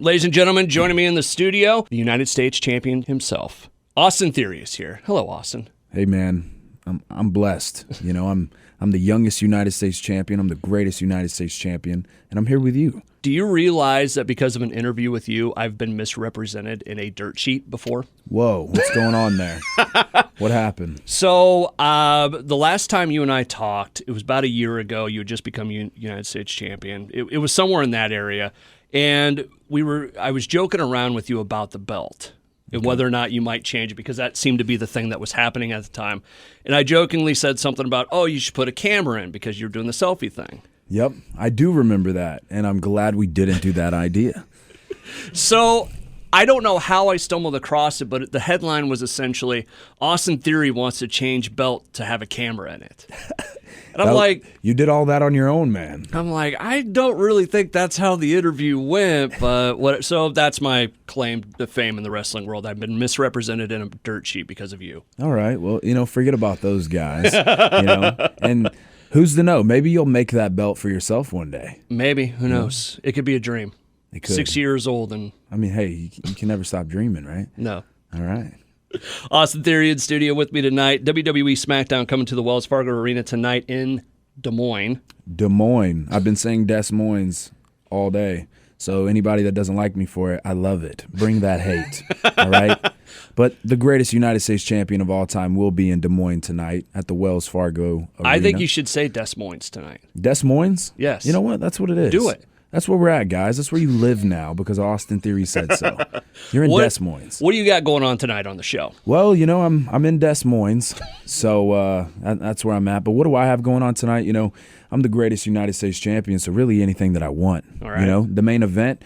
Ladies and gentlemen, joining me in the studio, the United States champion himself, Austin Theory is here. Hello, Austin. Hey, man. I'm blessed. You know, I'm the youngest United States champion. I'm the greatest United States champion, and I'm here with you. Do you realize that because of an interview with you, I've been misrepresented in a dirt sheet before? Whoa, what's going on there? What happened? So the last time you and I talked, it was about a year ago. You had just become United States champion. It was somewhere in that area, and I was joking around with you about the belt. And whether or not you might change it, because that seemed to be the thing that was happening at the time. And I jokingly said something about, oh, you should put a camera in because you're doing the selfie thing. Yep, I do remember that, and I'm glad we didn't do that idea. So I don't know how I stumbled across it, but the headline was essentially, Austin Theory wants to change belt to have a camera in it. And I'm like... You did all that on your own, man. I'm like, I don't really think that's how the interview went, but so that's my claim to fame in the wrestling world. I've been misrepresented in a dirt sheet because of you. All right, well, forget about those guys, and who's to know? Maybe you'll make that belt for yourself one day. Maybe, who knows? It could be a dream. It could. 6 years old and... I mean, hey, you can never stop dreaming, right? No. All right. Austin Theory in studio with me tonight. WWE Smackdown coming to the Wells Fargo Arena tonight in Des Moines. Des Moines. I've been saying Des Moines all day. So anybody that doesn't like me for it, I love it. Bring that hate. All right? But the greatest United States champion of all time will be in Des Moines tonight at the Wells Fargo Arena. I think you should say Des Moines tonight. Des Moines? Yes. You know what? That's what it is. Do it. That's where we're at, guys. That's where you live now because Austin Theory said so. You're in Des Moines. What do you got going on tonight on the show? Well, I'm in Des Moines, so that's where I'm at. But what do I have going on tonight? I'm the greatest United States champion, so really anything that I want. All right. The main event,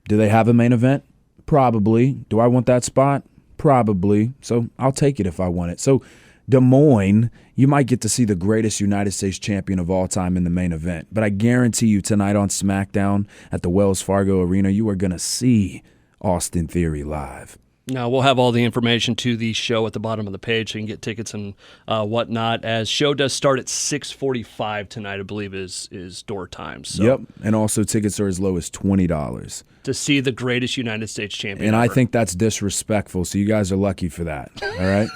do they have a main event? Probably. Do I want that spot? Probably. So I'll take it if I want it. So Des Moines, you might get to see the greatest United States champion of all time in the main event. But I guarantee you tonight on SmackDown at the Wells Fargo Arena, you are going to see Austin Theory live. Now, we'll have all the information to the show at the bottom of the page so you can get tickets and whatnot. As show does start at 6:45 tonight, I believe is door time. So yep, and also tickets are as low as $20. To see the greatest United States champion And ever. I think that's disrespectful, so you guys are lucky for that, all right?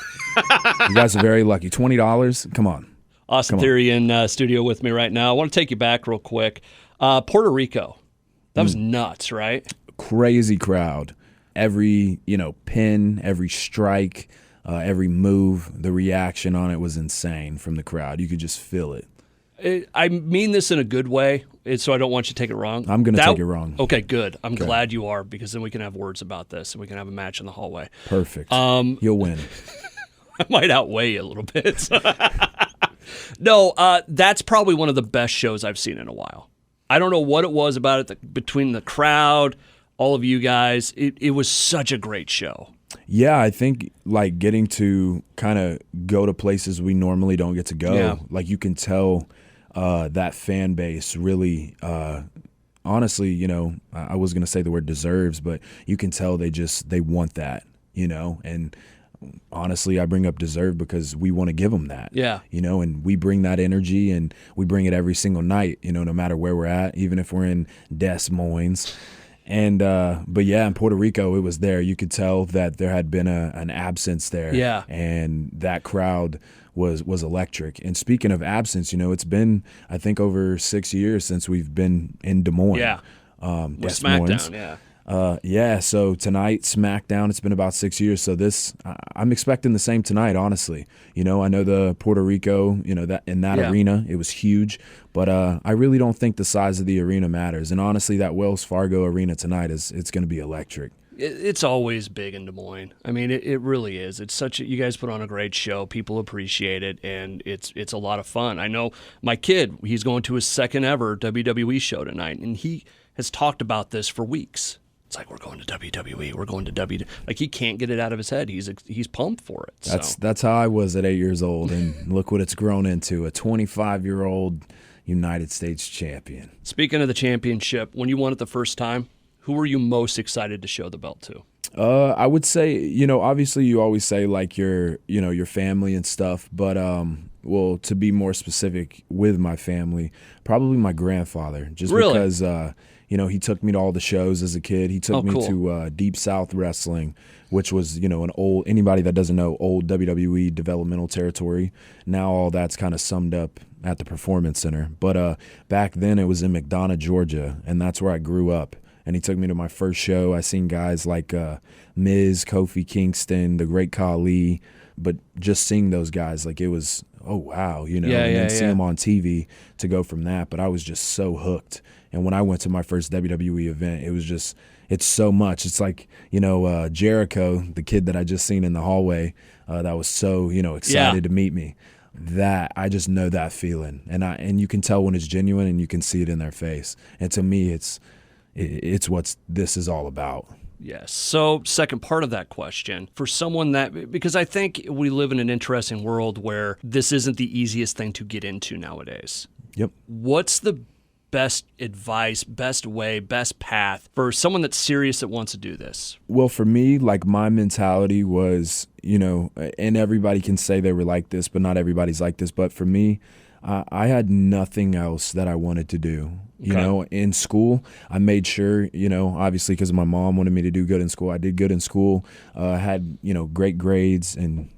You guys are very lucky. $20, come on. Austin Theory in studio with me right now. I want to take you back real quick. Puerto Rico, that was nuts, right? Crazy crowd. Every, pin, every strike, every move, the reaction on it was insane from the crowd. You could just feel it. I mean this in a good way, so I don't want you to take it wrong. I'm going to take it wrong. Okay, good. I'm glad you are, because then we can have words about this, and we can have a match in the hallway. Perfect. You'll win. I might outweigh you a little bit. No, that's probably one of the best shows I've seen in a while. I don't know what it was about it, between the crowd, all of you guys. It was such a great show. Yeah, I think getting to kind of go to places we normally don't get to go. Yeah. You can tell that fan base really, honestly, I was going to say the word deserves, but you can tell they want that, and honestly, I bring up deserve because we want to give them that. Yeah. And we bring that energy and we bring it every single night, no matter where we're at, even if we're in Des Moines. And but yeah, in Puerto Rico, it was there. You could tell that there had been an absence there. Yeah. And that crowd was electric. And speaking of absence, it's been, I think, over 6 years since we've been in Des Moines. Yeah. With SmackDown, yeah. So tonight, SmackDown, it's been about 6 years. So I'm expecting the same tonight, honestly. I know the Puerto Rico, that in that arena, it was huge. But I really don't think the size of the arena matters. And honestly, that Wells Fargo arena tonight it's going to be electric. It's always big in Des Moines. I mean, it really is. It's you guys put on a great show. People appreciate it, and it's a lot of fun. I know my kid, he's going to his second ever WWE show tonight, and he has talked about this for weeks. It's like, we're going to WWE. We're going to WWE. Like, he can't get it out of his head. He's pumped for it. That's how I was at 8 years old, and look what it's grown into, a 25-year-old United States champion. Speaking of the championship, when you won it the first time, who were you most excited to show the belt to? I would say, obviously you always say your family and stuff, but well, to be more specific with my family, probably my grandfather, just really? because he took me to all the shows as a kid. He took me cool. to Deep South Wrestling, which was, an old, anybody that doesn't know, old WWE developmental territory. Now all that's kind of summed up at the Performance Center. But back then it was in McDonough, Georgia, and that's where I grew up. And he took me to my first show. I seen guys like Miz, Kofi Kingston, The Great Khali, but just seeing those guys, like, it was, oh, wow, and then see them on TV to go from that. But I was just so hooked. And when I went to my first WWE event, it was just, it's so much. It's like, Jericho, the kid that I just seen in the hallway, that was so, excited to meet me. That I just know that feeling, and you can tell when it's genuine, and you can see it in their face. And to me, it's what this is all about. Yes. So, second part of that question, for someone because I think we live in an interesting world where this isn't the easiest thing to get into nowadays. Yep. What's the best advice, best way, best path for someone that's serious that wants to do this? Well, for me, like, my mentality was, and everybody can say they were like this, but not everybody's like this. But for me, I had nothing else that I wanted to do. In school, I made sure, obviously because my mom wanted me to do good in school. I did good in school, had, great grades, and,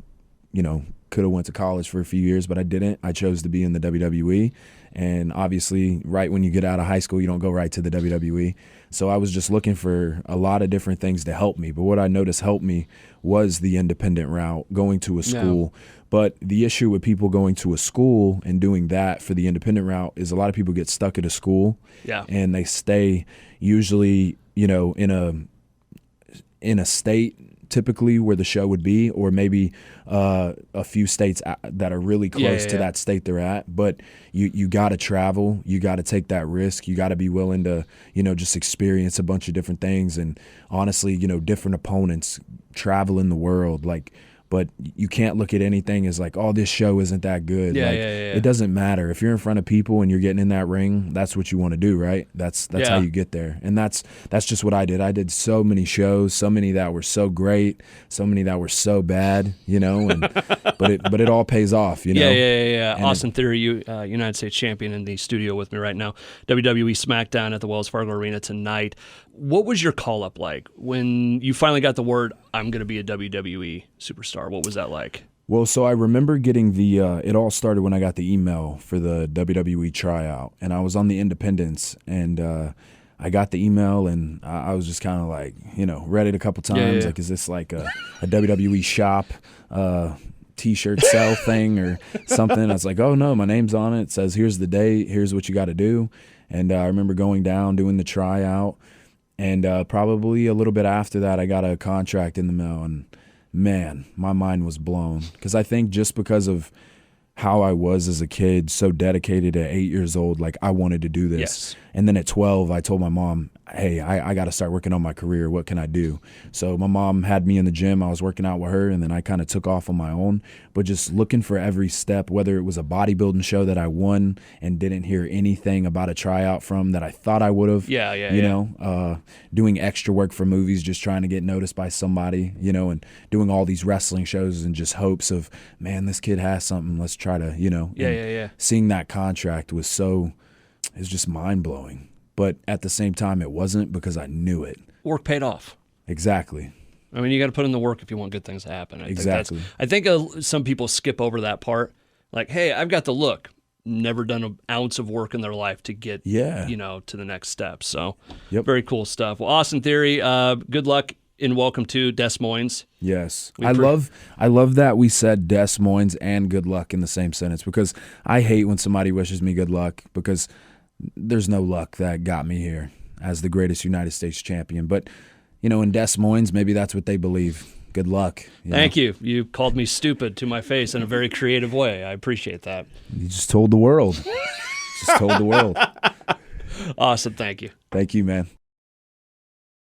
could have went to college for a few years, but I didn't. I chose to be in the WWE. And obviously, right when you get out of high school, you don't go right to the WWE. So I was just looking for a lot of different things to help me. But what I noticed helped me was the independent route, going to a school. Yeah. But the issue with people going to a school and doing that for the independent route is a lot of people get stuck at a school. Yeah. And they stay usually, in a state typically where the show would be, or maybe a few states that are really close to that state they're at. But you got to travel. You got to take that risk. You got to be willing to, just experience a bunch of different things. And honestly, different opponents, travel in the world. But you can't look at anything as like, oh, this show isn't that good. It doesn't matter. If you're in front of people and you're getting in that ring, that's what you want to do, right? That's how you get there. And that's just what I did. I did so many shows, so many that were so great, so many that were so bad, and but it all pays off, Yeah. And Austin Theory, United States champion, in the studio with me right now. WWE Smackdown at the Wells Fargo Arena tonight. What was your call-up like when you finally got the word, I'm going to be a WWE superstar? What was that like? Well, so I remember getting it all started when I got the email for the WWE tryout, and I was on the Independence, and I got the email, and I was just kind of like, read it a couple times. Like, is this like a WWE shop T-shirt sell thing or something? I was like, oh, no, my name's on it. It says, here's the date, here's what you got to do. And I remember going down, doing the tryout. And probably a little bit after that, I got a contract in the mail, and man, my mind was blown. Because I think just because of how I was as a kid, so dedicated at 8 years old, like, I wanted to do this. Yes. And then at 12, I told my mom, hey, I got to start working on my career. What can I do? So my mom had me in the gym. I was working out with her, and then I kind of took off on my own. But just looking for every step, whether it was a bodybuilding show that I won and didn't hear anything about a tryout from that I thought I would have. Doing extra work for movies, just trying to get noticed by somebody, and doing all these wrestling shows and just hopes of, man, this kid has something. Let's try to, Seeing that contract was it was just mind-blowing. But at the same time, it wasn't, because I knew it. Work paid off. Exactly. I mean, you got to put in the work if you want good things to happen. I think some people skip over that part. Like, hey, I've got the look. Never done an ounce of work in their life to get, to the next step. So, very cool stuff. Well, Austin Theory, good luck and welcome to Des Moines. Yes. I love that we said Des Moines and good luck in the same sentence, because I hate when somebody wishes me good luck, because there's no luck that got me here as the greatest United States champion. But, in Des Moines, maybe that's what they believe. Good luck. Thank you. You called me stupid to my face in a very creative way. I appreciate that. You just told the world. Awesome. Thank you. Thank you, man.